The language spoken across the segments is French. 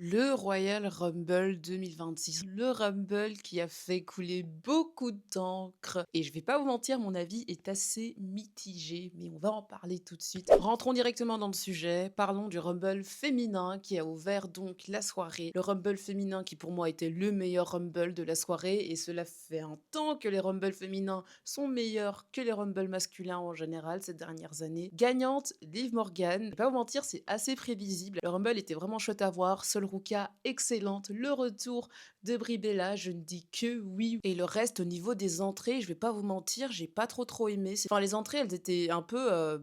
Le Royal Rumble 2026, le Rumble qui a fait couler beaucoup d'encre. Et je vais pas vous mentir, mon avis est assez mitigé, mais on va en parler tout de suite. Rentrons directement dans le sujet. Parlons du Rumble féminin qui a ouvert donc la soirée. Le Rumble féminin qui pour moi était le meilleur Rumble de la soirée, et cela fait un temps que les Rumble féminins sont meilleurs que les Rumble masculins en général ces dernières années. Gagnante, Liv Morgan. Je vais pas vous mentir, c'est assez prévisible. Le Rumble était vraiment chouette à voir. Sol Ruka, excellente. Le retour de Brie Bella, je ne dis que oui. Et le reste, au niveau des entrées, je vais pas vous mentir, j'ai pas trop aimé. Enfin, les entrées, elles étaient un peu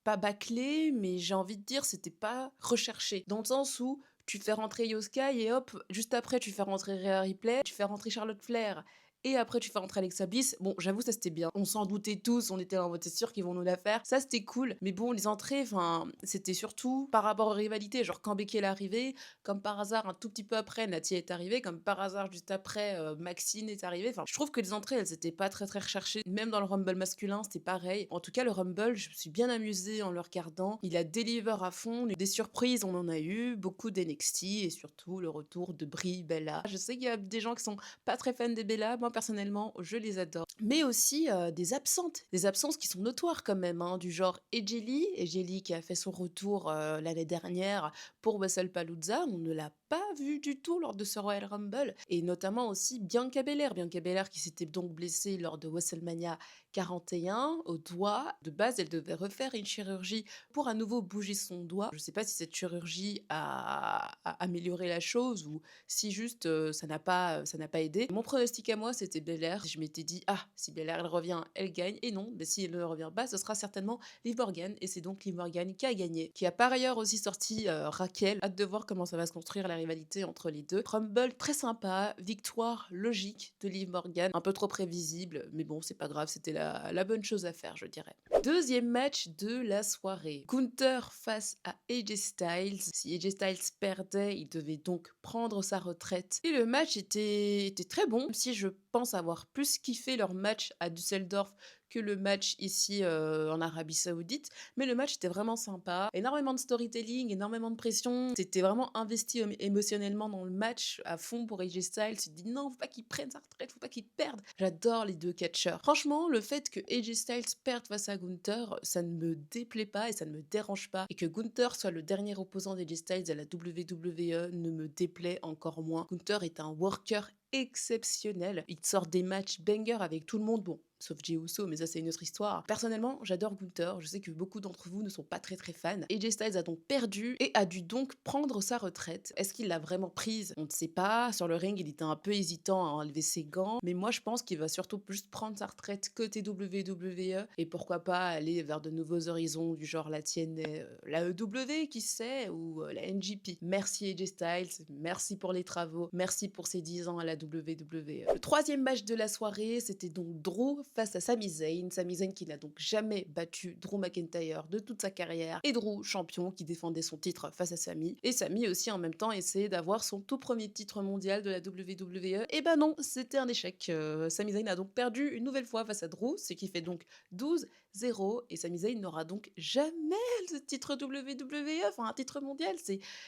pas bâclées, mais j'ai envie de dire, c'était pas recherché. Dans le sens où tu fais rentrer Yoska et hop, juste après, tu fais rentrer Rhea Ripley, tu fais rentrer Charlotte Flair. Et après, tu fais rentrer Alexa Bliss. Bon, j'avoue, ça c'était bien. On s'en doutait tous, on était en mode, c'est sûr qu'ils vont nous la faire. Ça c'était cool. Mais bon, les entrées, enfin, c'était surtout par rapport aux rivalités. Genre, quand Becky est arrivée, comme par hasard, un tout petit peu après, Natia est arrivée. Comme par hasard, juste après, Maxine est arrivée. Enfin, je trouve que les entrées, elles étaient pas très recherchées. Même dans le Rumble masculin, c'était pareil. En tout cas, le Rumble, je me suis bien amusée en le regardant. Il a deliver à fond. Des surprises, on en a eu. Beaucoup d'NXT et surtout le retour de Brie Bella. Je sais qu'il y a des gens qui sont pas très fan des Bella, moi personnellement je les adore. Mais aussi des absentes, des absences qui sont notoires quand même, hein, du genre Ejeli qui a fait son retour l'année dernière pour WrestlePalooza, on ne l'a pas vu du tout lors de ce Royal Rumble, et notamment aussi Bianca Belair qui s'était donc blessée lors de WrestleMania 41 au doigt. De base, elle devait refaire une chirurgie pour à nouveau bouger son doigt. Je sais pas si cette chirurgie a amélioré la chose ou si juste ça n'a pas aidé. Mon pronostic à moi, c'était Belair. Je m'étais dit, ah, si Belair elle revient, elle gagne. Et non, mais si elle ne revient pas, ce sera certainement Liv Morgan. Et c'est donc Liv Morgan qui a gagné. Qui a par ailleurs aussi sorti Raquel. Hâte de voir comment ça va se construire la rivalité entre les deux. Rumble très sympa, victoire logique de Liv Morgan. Un peu trop prévisible, mais bon, c'est pas grave, c'était la bonne chose à faire, je dirais. Deuxième match de la soirée. Gunther face à AJ Styles. Si AJ Styles perdait, il devait donc prendre sa retraite. Et le match était très bon, même si je pense avoir plus kiffé leur match à Düsseldorf que le match ici en Arabie Saoudite. Mais le match était vraiment sympa. Énormément de storytelling, énormément de pression. C'était vraiment investi émotionnellement dans le match à fond pour AJ Styles. Il dit non, faut pas qu'il prenne sa retraite, faut pas qu'il perde. J'adore les deux catcheurs. Franchement, le fait que AJ Styles perde face à Gunther, ça ne me déplaît pas et ça ne me dérange pas. Et que Gunther soit le dernier opposant d'AJ Styles à la WWE ne me déplaît encore moins. Gunther est un worker exceptionnel. Il sort des matchs banger avec tout le monde. Bon, sauf Jey Uso, mais ça c'est une autre histoire. Personnellement, j'adore Gunther, je sais que beaucoup d'entre vous ne sont pas très fans. AJ Styles a donc perdu et a dû donc prendre sa retraite. Est-ce qu'il l'a vraiment prise? On ne sait pas. Sur le ring, il était un peu hésitant à enlever ses gants, mais moi je pense qu'il va surtout juste prendre sa retraite côté WWE et pourquoi pas aller vers de nouveaux horizons du genre la tienne, la EW, qui sait, ou la NJP. Merci AJ Styles, merci pour les travaux, merci pour ces 10 ans à la WWE. Le troisième match de la soirée, c'était donc Drew face à Sami Zayn. Sami Zayn qui n'a donc jamais battu Drew McIntyre de toute sa carrière. Et Drew, champion, qui défendait son titre face à Sami. Et Sami aussi en même temps essayait d'avoir son tout premier titre mondial de la WWE. Et ben non, c'était un échec. Sami Zayn a donc perdu une nouvelle fois face à Drew, ce qui fait donc 12-0. Et Sami Zayn n'aura donc jamais le titre WWE, enfin un titre mondial.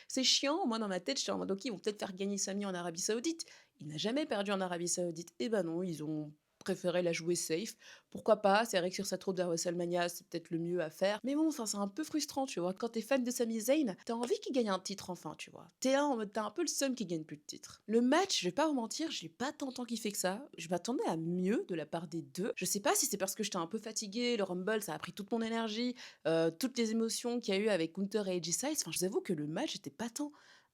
C'est chiant. Moi dans ma tête, j'étais en mode ok, ils vont peut-être faire gagner Sami en Arabie Saoudite. Il n'a jamais perdu en Arabie Saoudite. Et ben non, ils ont préféré la jouer safe. Pourquoi pas, c'est vrai que sur sa troupe de WrestleMania, c'est peut-être le mieux à faire. Mais bon, enfin, c'est un peu frustrant, tu vois. Quand t'es fan de Sami Zayn, t'as envie qu'il gagne un titre enfin, tu vois. T'es là en mode, t'as un peu le seum qu'il gagne plus de titres. Le match, je vais pas vous mentir, j'ai pas tant kiffé que ça. Je m'attendais à mieux de la part des deux. Je sais pas si c'est parce que j'étais un peu fatiguée, le Rumble, ça a pris toute mon énergie, toutes les émotions qu'il y a eu avec Gunther et AJ Styles. Enfin, je vous avoue que le match était pas tant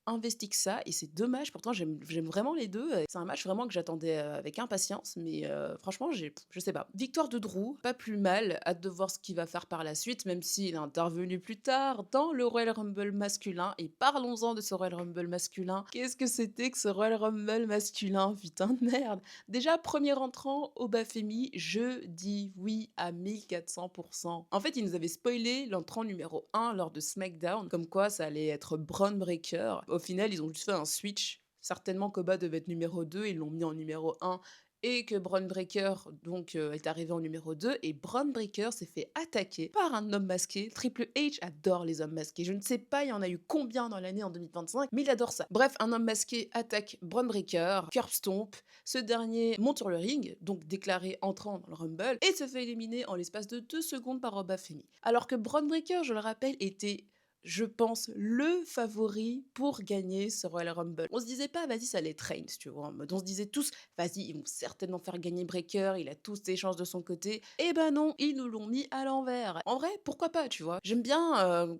investi que ça, et c'est dommage, pourtant j'aime vraiment les deux. C'est un match vraiment que j'attendais avec impatience, mais franchement je sais pas. Victoire de Drew, pas plus mal, hâte de voir ce qu'il va faire par la suite, même s'il est intervenu plus tard dans le Royal Rumble masculin. Et parlons-en de ce Royal Rumble masculin. Qu'est-ce que c'était que ce Royal Rumble masculin, putain de merde. Déjà, premier entrant au Bafemi, je dis oui à 1400%. En fait, ils nous avaient spoilé l'entrant numéro 1 lors de SmackDown, comme quoi ça allait être Braun Breaker. Au final, ils ont juste fait un switch. Certainement, Koba devait être numéro 2, ils l'ont mis en numéro 1 et que Braun Breaker donc est arrivé en numéro 2 et Braun Breaker s'est fait attaquer par un homme masqué. Triple H adore les hommes masqués. Je ne sais pas, il y en a eu combien dans l'année en 2025, mais il adore ça. Bref, un homme masqué attaque Braun Breaker, curb stomp. Ce dernier monte sur le ring, donc déclaré entrant dans le Rumble, et se fait éliminer en l'espace de 2 secondes par Oba Femi. Alors que Braun Breaker, je le rappelle, était je pense, le favori pour gagner ce Royal Rumble. On se disait pas, vas-y, ça allait être Reigns, tu vois. En mode, on se disait tous, vas-y, ils vont certainement faire gagner Breaker, il a tous ses chances de son côté. Eh ben non, ils nous l'ont mis à l'envers. En vrai, pourquoi pas, tu vois. J'aime bien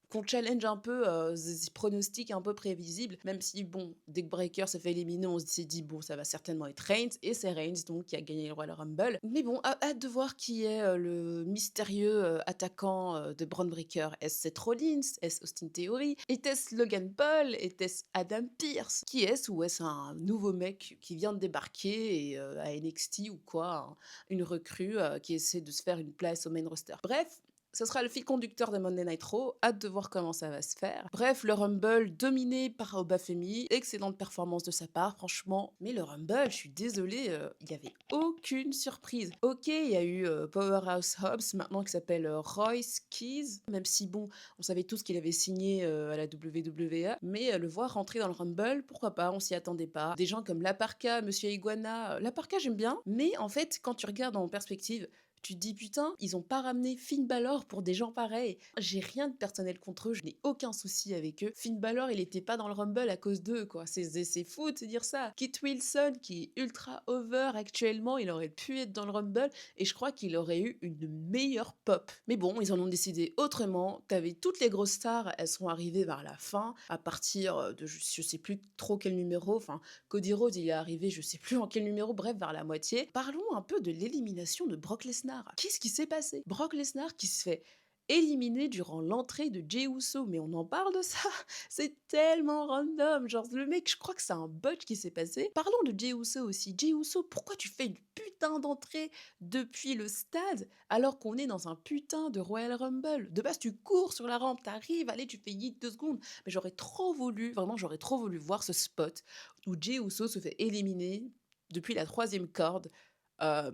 qu'on challenge un peu ces pronostics un peu prévisibles, même si, bon, dès que Breaker s'est fait éliminer, on s'est dit, bon, ça va certainement être Reigns, et c'est Reigns, donc, qui a gagné le Royal Rumble. Mais bon, hâte de voir qui est le mystérieux attaquant de Braun Breaker. Est-ce Seth Rollins? Est-ce Austin Theory? Était-ce Logan Paul? Était-ce Adam Pearce? Qui est-ce? Ou est-ce un nouveau mec qui vient de débarquer et, à NXT ou quoi, une recrue qui essaie de se faire une place au main roster? Bref, ce sera le fil conducteur de Monday Night Raw. Hâte de voir comment ça va se faire. Bref, le Rumble dominé par Obafemi. Excellente performance de sa part, franchement. Mais le Rumble, je suis désolée, il n'y avait aucune surprise. Ok, il y a eu Powerhouse Hobbs, maintenant qui s'appelle Royce Keys. Même si, bon, on savait tous qu'il avait signé à la WWE. Mais le voir rentrer dans le Rumble, pourquoi pas, on s'y attendait pas. Des gens comme Laparca, Monsieur Iguana. Laparca, j'aime bien. Mais en fait, quand tu regardes en perspective, tu te dis putain, ils ont pas ramené Finn Balor pour des gens pareils. J'ai rien de personnel contre eux, je n'ai aucun souci avec eux. Finn Balor, il était pas dans le Rumble à cause d'eux, quoi. C'est fou de se dire ça. Kit Wilson, qui est ultra over actuellement, il aurait pu être dans le Rumble et je crois qu'il aurait eu une meilleure pop. Mais bon, ils en ont décidé autrement. T'avais toutes les grosses stars, elles sont arrivées vers la fin, à partir de je sais plus trop quel numéro. Enfin, Cody Rhodes, il est arrivé, je sais plus en quel numéro, bref, vers la moitié. Parlons un peu de l'élimination de Brock Lesnar. Qu'est-ce qui s'est passé? Brock Lesnar qui se fait éliminer durant l'entrée de Jey Uso, mais on en parle de ça? C'est tellement random, genre le mec, je crois que c'est un bot qui s'est passé. Parlons de Jey Uso aussi. Jey Uso, pourquoi tu fais une putain d'entrée depuis le stade alors qu'on est dans un putain de Royal Rumble? De base, tu cours sur la rampe, t'arrives, allez, tu fais yeet 2 secondes. Mais j'aurais trop voulu, vraiment, j'aurais trop voulu voir ce spot où Jey Uso se fait éliminer depuis la 3e corde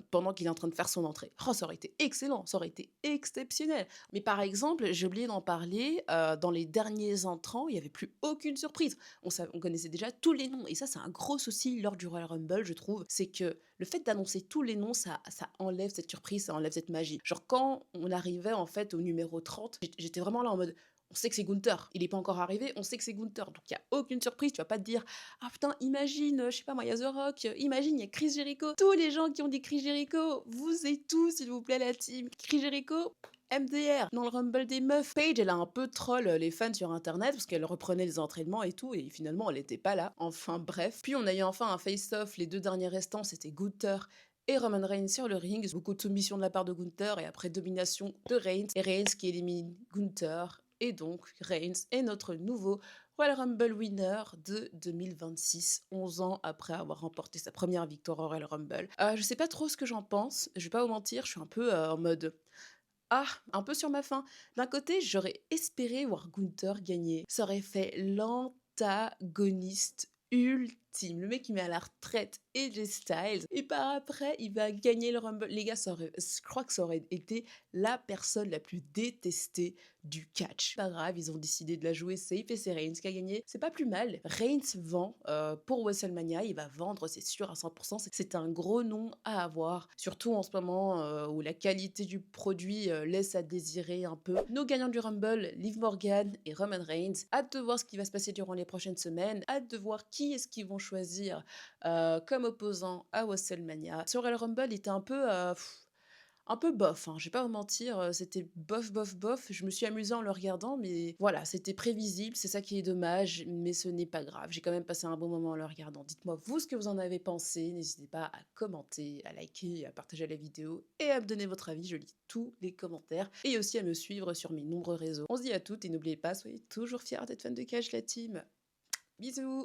pendant qu'il est en train de faire son entrée. Oh, ça aurait été excellent, ça aurait été exceptionnel. Mais par exemple, j'ai oublié d'en parler, dans les derniers entrants, il y avait plus aucune surprise. On connaissait déjà tous les noms et ça, c'est un gros souci lors du Royal Rumble, je trouve. C'est que le fait d'annoncer tous les noms, ça enlève cette surprise, ça enlève cette magie. Genre quand on arrivait en fait au numéro 30, j'étais vraiment là en mode: «On sait que c'est Gunther, il est pas encore arrivé, on sait que c'est Gunther». Donc il y a aucune surprise, tu vas pas te dire: ah putain, imagine, je sais pas moi, il y a The Rock, imagine, il y a Chris Jericho. Tous les gens qui ont dit Chris Jericho, vous êtes tous, s'il vous plaît, la team. Chris Jericho, MDR, dans le Rumble des meufs. Paige, elle a un peu troll les fans sur internet parce qu'elle reprenait les entraînements et tout, et finalement, elle était pas là. Enfin, bref. Puis on a eu enfin un face-off, les 2 derniers restants, c'était Gunther et Roman Reigns sur le ring. Beaucoup de soumission de la part de Gunther et après domination de Reigns. Et Reigns qui élimine Gunther. Et donc, Reigns est notre nouveau Royal Rumble winner de 2026, 11 ans après avoir remporté sa première victoire au Royal Rumble. Je sais pas trop ce que j'en pense, je vais pas vous mentir, je suis un peu en mode ah, un peu sur ma faim. D'un côté, j'aurais espéré voir Gunther gagner. Ça aurait fait l'antagoniste ultime. Le mec, il met à la retraite AJ Styles. Et par après, il va gagner le Rumble. Les gars, je crois que ça aurait été la personne la plus détestée du catch. Pas grave, ils ont décidé de la jouer safe et c'est Reigns qui a gagné. C'est pas plus mal. Reigns vend pour WrestleMania. Il va vendre, c'est sûr, à 100%. C'est un gros nom à avoir. Surtout en ce moment où la qualité du produit laisse à désirer un peu. Nos gagnants du Rumble, Liv Morgan et Roman Reigns. Hâte de voir ce qui va se passer durant les prochaines semaines. Hâte de voir qui est-ce qu'ils vont choisir comme opposant à WrestleMania. Sur Royal Rumble, il était un peu bof, hein, je vais pas vous mentir, c'était bof, bof, bof. Je me suis amusée en le regardant, mais voilà, c'était prévisible, c'est ça qui est dommage, mais ce n'est pas grave. J'ai quand même passé un bon moment en le regardant. Dites-moi vous ce que vous en avez pensé, n'hésitez pas à commenter, à liker, à partager la vidéo et à me donner votre avis, je lis tous les commentaires et aussi à me suivre sur mes nombreux réseaux. On se dit à toutes et n'oubliez pas, soyez toujours fiers d'être fans de Cash la team. Bisous!